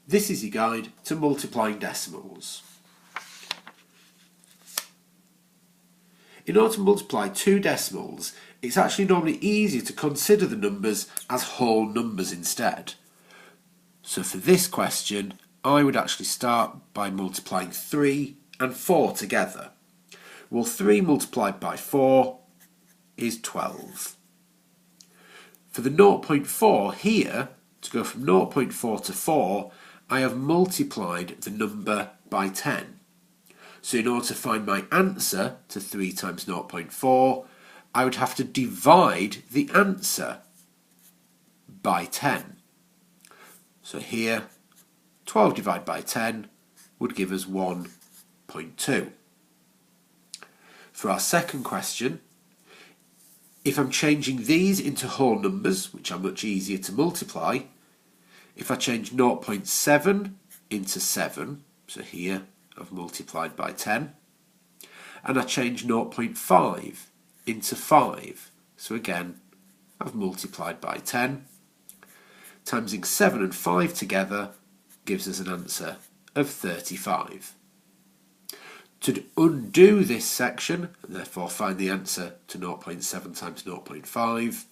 This is your guide to multiplying decimals. In order to multiply two decimals, it's actually normally easier to consider the numbers as whole numbers instead. So for this question, I would actually start by multiplying 3 and 4 together. Well, 3 multiplied by 4 is 12. For the 0.4 here, to go from 0.4 to 4, I have multiplied the number by 10. So in order to find my answer to 3 times 0.4, I would have to divide the answer by 10. So here, 12 divided by 10 would give us 1.2. For our second question, if I'm changing these into whole numbers, which are much easier to multiply, if I change 0.7 into 7, so here I've multiplied by 10, and I change 0.5 into 5, so again I've multiplied by 10, timesing 7 and 5 together gives us an answer of 35. To undo this section, and therefore find the answer to 0.7 times 0.5,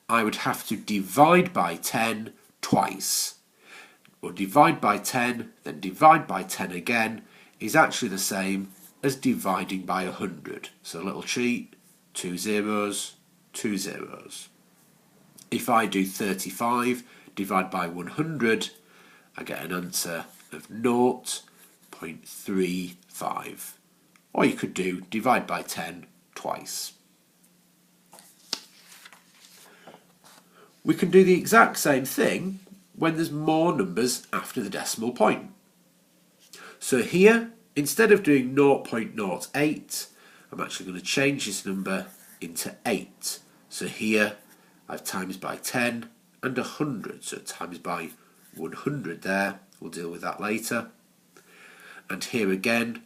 I would have to divide by 10 twice. Or divide by 10, then divide by 10 again, is actually the same as dividing by 100. So a little cheat, 2 zeros, 2 zeros. If I do 35 divided by 100, I get an answer of 0.35. Or you could do divide by 10 twice. We can do the exact same thing when there's more numbers after the decimal point. So here, instead of doing 0.08, I'm actually going to change this number into 8. So here, I've times by 10 and 100, so times by 100 there. We'll deal with that later. And here again,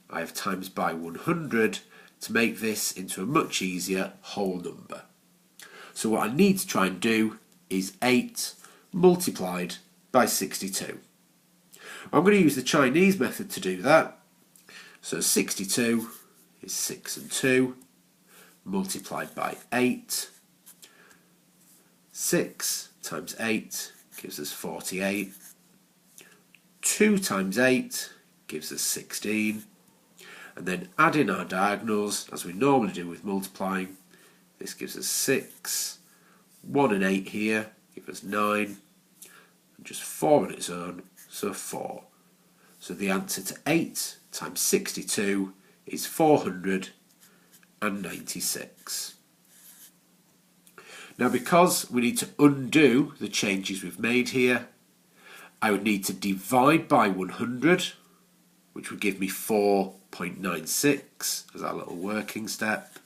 I have times by 100 to make this into a much easier whole number. So what I need to try and do is 8 multiplied by 62. I'm going to use the Chinese method to do that. So 62 is 6 and 2 multiplied by 8. 6 times 8 gives us 48. 2 times 8 gives us 16. And then add in our diagonals as we normally do with multiplying. This gives us 6. 1 and 8 here give us 9. And just 4 on its own, so 4. So the answer to 8 times 62 is 496. Now because we need to undo the changes we've made here, I would need to divide by 100, which would give me 4.96 as our little working step.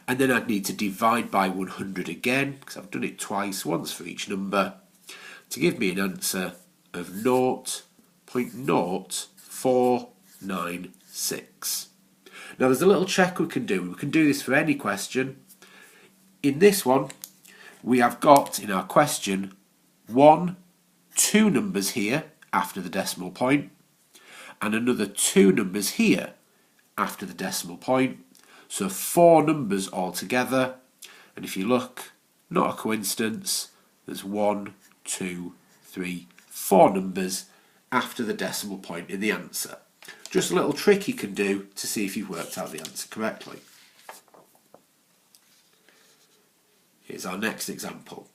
And then I'd need to divide by 100 again, because I've done it twice, once for each number, to give me an answer of 0.0496. Now there's a little check we can do. We can do this for any question. In this one, we have got in our question 2 numbers here after the decimal point, and another 2 numbers here after the decimal point. So 4 numbers altogether. And if you look, not a coincidence, there's 1, 2, 3, 4 numbers after the decimal point in the answer. Just a little trick you can do to see if you've worked out the answer correctly. Here's our next example.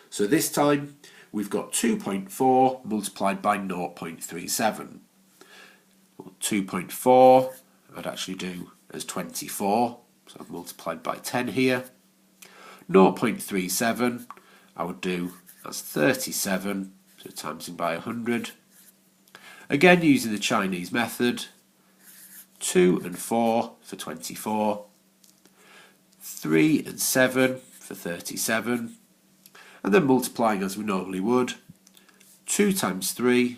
So this time we've got 2.4 multiplied by 0.37. Well, 2.4 I'd actually do as 24, so I've multiplied by 10 here. 0.37 I would do as 37, so timesing by 100. Again using the Chinese method, 2 and 4 for 24, 3 and 7 for 37, and then multiplying as we normally would. 2 times 3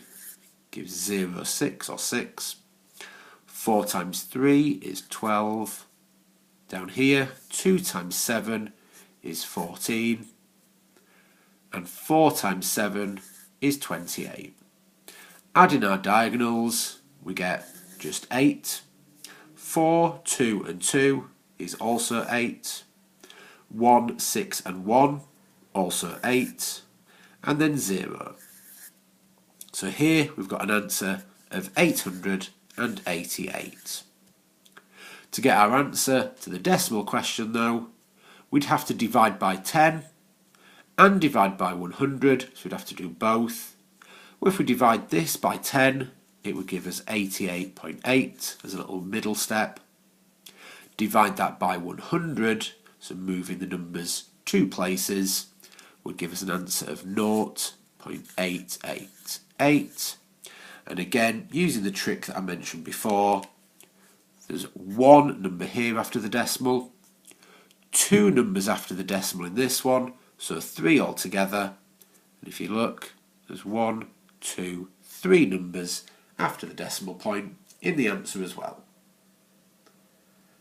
gives 0, 6 or 6. 4 times 3 is 12. Down here, 2 times 7 is 14. And 4 times 7 is 28. Adding our diagonals, we get just 8. 4, 2 and 2 is also 8. 1, 6 and 1, also 8. And then 0. So here we've got an answer of 888. To get our answer to the decimal question though, we'd have to divide by 10 and divide by 100, so we'd have to do both. Well, if we divide this by 10, it would give us 88.8 as a little middle step. Divide that by 100, so moving the numbers 2 places, would give us an answer of 0.888. And again, using the trick that I mentioned before, there's one number here after the decimal, 2 numbers after the decimal in this one, so 3 altogether. And if you look, there's 1, 2, 3 numbers after the decimal point in the answer as well.